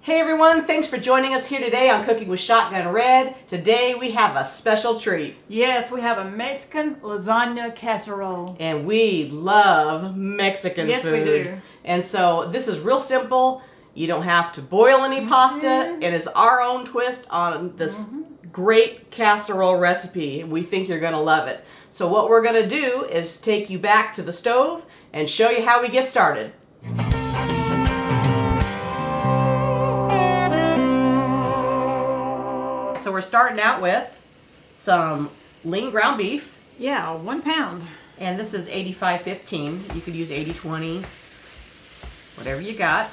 Hey everyone, thanks for joining us here today on Cooking with Shotgun Red. Today we have a special treat. Yes, we have a Mexican lasagna casserole. And we love Mexican food. Yes, we do. And so this is real simple. You don't have to boil any pasta. And it's our own twist on this great casserole recipe. We think you're going to love it. So what we're going to do is take you back to the stove and show you how we get started. So we're starting out with some lean ground beef. Yeah, 1 pound. And this is 85-15. You could use 80-20, whatever you got.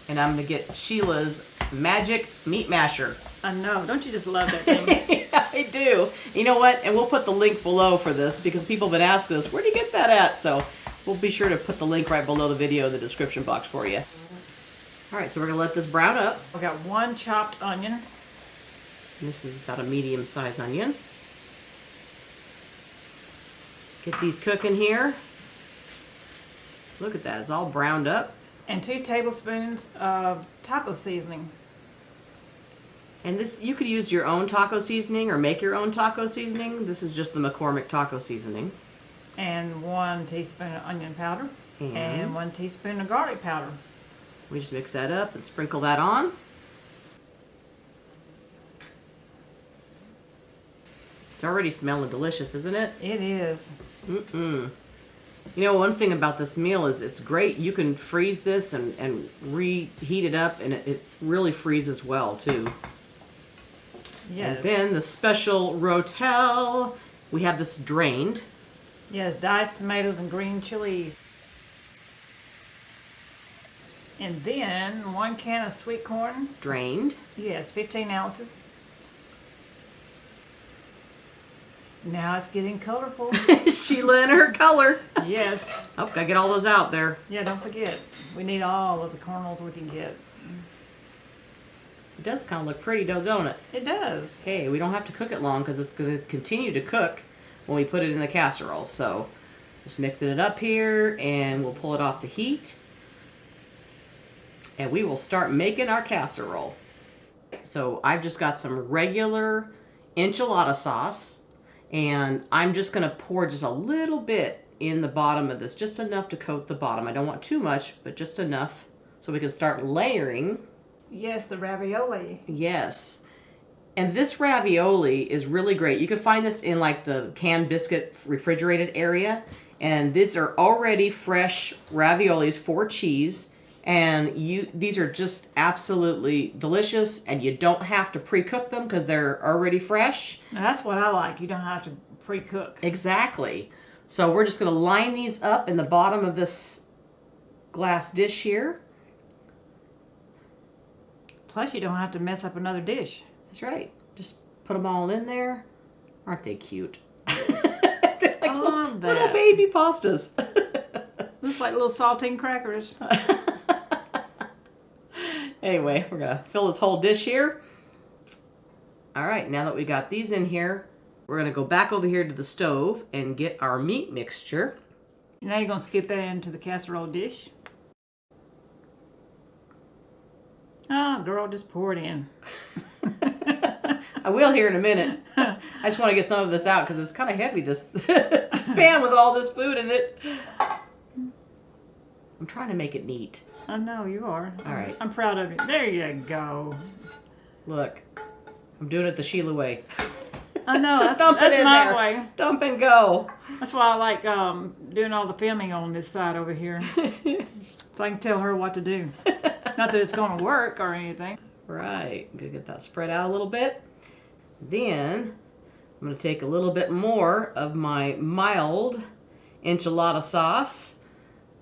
And I'm going to get Sheila's magic meat masher. I know. Don't you just love that thing? Yeah, I do. You know what? And we'll put the link below for this because people have been asking us, where do you get that at? So we'll be sure to put the link right below the video in the description box for you. All right, so we're going to let this brown up. We got 1 chopped onion. This is about a medium-sized onion. Get these cooking here. Look at that, it's all browned up. And 2 tablespoons of taco seasoning. And this, you could use your own taco seasoning or make your own taco seasoning. This is just the McCormick taco seasoning. And 1 teaspoon of onion powder. And 1 teaspoon of garlic powder. We just mix that up and sprinkle that on. It's already smelling delicious, isn't it? It is. You know, one thing about this meal is it's great. You can freeze this and reheat it up, and it really freezes well, too. Yes. And then the special Rotel. We have this drained. Yes, diced tomatoes and green chilies. And then 1 can of sweet corn. Drained. Yes, 15 ounces. Now it's getting colorful. Sheila and her color. Yes. Oh, gotta get all those out there. Yeah, don't forget. We need all of the kernels we can get. It does kind of look pretty, don't it? It does. Okay, we don't have to cook it long because it's going to continue to cook when we put it in the casserole. So just mixing it up here and we'll pull it off the heat. And we will start making our casserole. So I've just got some regular enchilada sauce. And I'm just going to pour just a little bit in the bottom of this, just enough to coat the bottom. I don't want too much, but just enough so we can start layering. Yes, the ravioli. Yes. And this ravioli is really great. You can find this in like the canned biscuit refrigerated area. And these are already fresh raviolis for cheese. And these are just absolutely delicious, and you don't have to pre-cook them because they're already fresh. Now that's what I like. You don't have to pre-cook. Exactly. So we're just going to line these up in the bottom of this glass dish here. Plus, you don't have to mess up another dish. That's right. Just put them all in there. Aren't they cute? They're like little baby pastas. Looks like little saltine crackers. Anyway, we're going to fill this whole dish here. All right, now that we got these in here, we're going to go back over here to the stove and get our meat mixture. Now you're going to skip that into the casserole dish. Oh, girl, just pour it in. I will here in a minute. I just want to get some of this out because it's kind of heavy, this pan with all this food in it. I'm trying to make it neat. I know you are. All right. I'm proud of you. There you go. Look, I'm doing it the Sheila way. I know. Just dump it in my there. way. Dump and go. That's why I like doing all the filming on this side over here. So I can tell her what to do. Not that it's going to work or anything. Right. I'm going to get that spread out a little bit. Then I'm going to take a little bit more of my mild enchilada sauce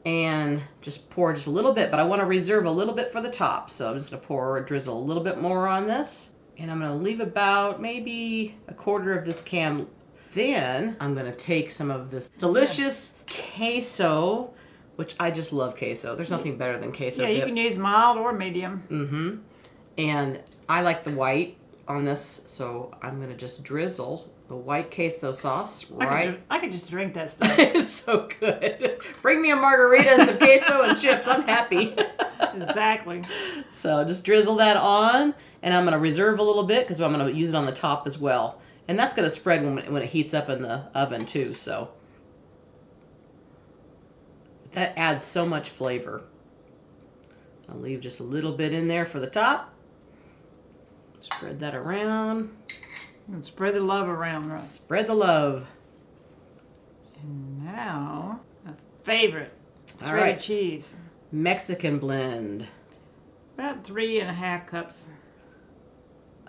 and just pour just a little bit, but I want to reserve a little bit for the top. So I'm just going to pour or drizzle a little bit more on this. And I'm going to leave about maybe a quarter of this can. Then I'm going to take some of this delicious queso, which I just love queso. There's nothing better than queso Yeah, dip. you can use mild or medium. And I like the white on this, so I'm going to just drizzle the white queso sauce, right? I could just drink that stuff. It's so good. Bring me a margarita and some queso and chips. I'm happy. Exactly. So just drizzle that on, and I'm going to reserve a little bit because I'm going to use it on the top as well. And that's going to spread when it heats up in the oven too. So that adds so much flavor. I'll leave just a little bit in there for the top. Spread that around. And spread the love around, right? Spread the love. And now, a favorite, All shredded right. cheese. Mexican blend About 3.5 cups.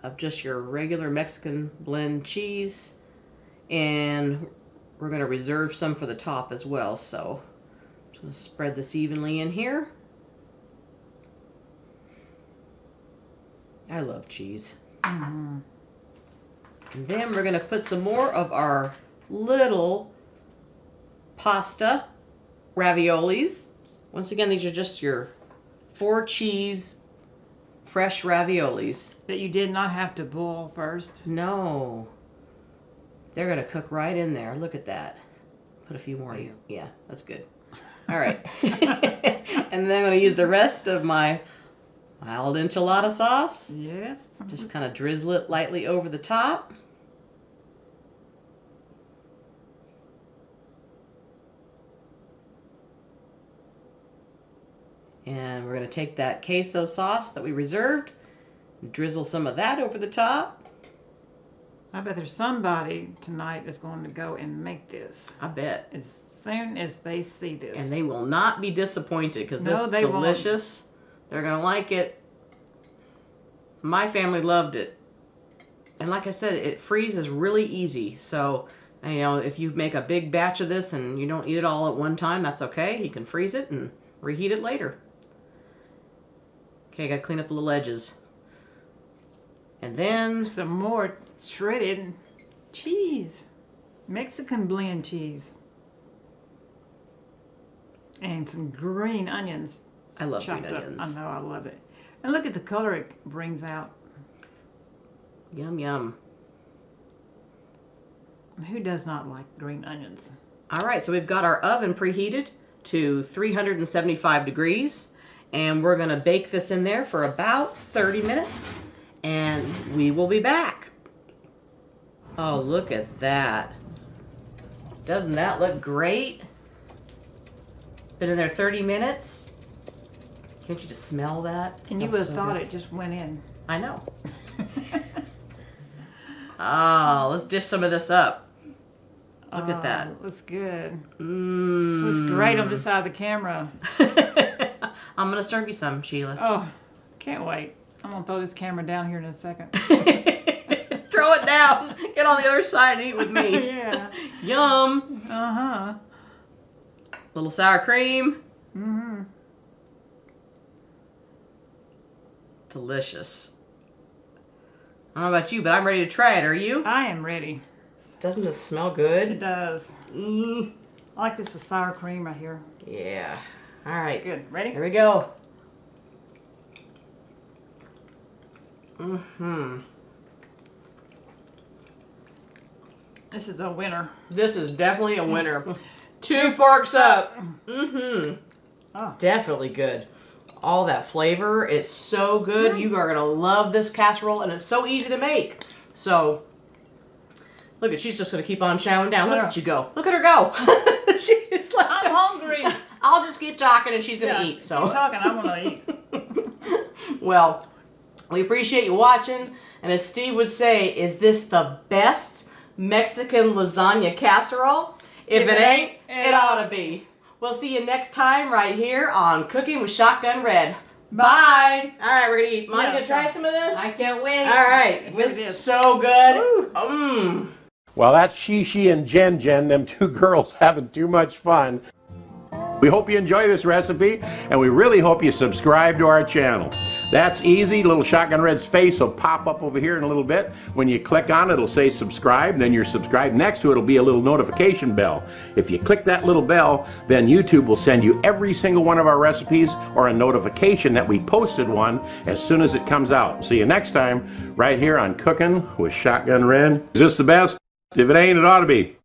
of just your regular Mexican blend cheese. And we're going to reserve some for the top as well. So I'm just going to spread this evenly in here. I love cheese. Mm-hmm. And then we're going to put some more of our little pasta raviolis. Once again, these are just your 4 cheese fresh raviolis. That you did not have to boil first. No. They're going to cook right in there. Look at that. Put a few more in. Yeah, that's good. All right. And then I'm going to use the rest of my mild enchilada sauce. Yes. Just kind of drizzle it lightly over the top. And we're going to take that queso sauce that we reserved, and drizzle some of that over the top. I bet there's somebody tonight that's going to go and make this I bet. as soon as they see this. And they will not be disappointed because No, it's they won't. delicious. They're going to like it. My family loved it. And like I said, it freezes really easy. So, you know, if you make a big batch of this and you don't eat it all at one time, that's okay. You can freeze it and reheat it later. Okay, I got to clean up the little edges. And then some more shredded cheese. Mexican blend cheese. And some green onions. I love green chopped up. onions. I know, I love it. And look at the color it brings out. Yum, yum. Who does not like green onions? All right, so we've got our oven preheated to 375 degrees. And we're going to bake this in there for about 30 minutes. And we will be back. Oh, look at that. Doesn't that look great? Been in there 30 minutes. Can't you just smell that? And you would have So thought good. it just went in. I know. Oh, let's dish some of this up. Look at that. Looks good. Mmm. Looks great on this side of the camera. I'm going to serve you some, Sheila. Oh, can't wait. I'm going to throw this camera down here in a second. Throw it down. Get on the other side and eat with me. Yeah. Yum. Uh-huh. Little sour cream. Mm-hmm. Delicious. I don't know about you, but I'm ready to try it. Are you? I am ready. Doesn't this smell It good? does. Mm. I like this with sour cream right here. Yeah. All right. Good. Ready? Here we go. Mm-hmm. This is a winner. This is definitely a winner. 2 forks up. Mm-hmm. Oh. Definitely good. All that flavor, it's so good. You are gonna love this casserole, and it's so easy to make. So, look at, she's just gonna keep on chowing down. Look at you go. Look at her go. She's like, I'm hungry. I'll just keep talking, and she's gonna eat. Keep So, talking. I'm gonna eat. well, we appreciate you watching. And as Steve would say, is this the best Mexican lasagna casserole? If it ain't, it ought to be. We'll see you next time right here on Cooking with Shotgun Red. Bye. All right, we're going to eat. Mom, you going to try some of this? I can't wait. All right. Here it It's is. so good. Mmm. Well, that's She, and Jen, them 2 girls having too much fun. We hope you enjoy this recipe, and we really hope you subscribe to our channel. That's easy. Little Shotgun Red's face will pop up over here in a little bit. When you click on it, it'll say subscribe, then you're subscribed. Next to it will be a little notification bell. If you click that little bell, then YouTube will send you every single one of our recipes or a notification that we posted one as soon as it comes out. See you next time right here on Cooking with Shotgun Red. Is this the best? If it ain't, it ought to be.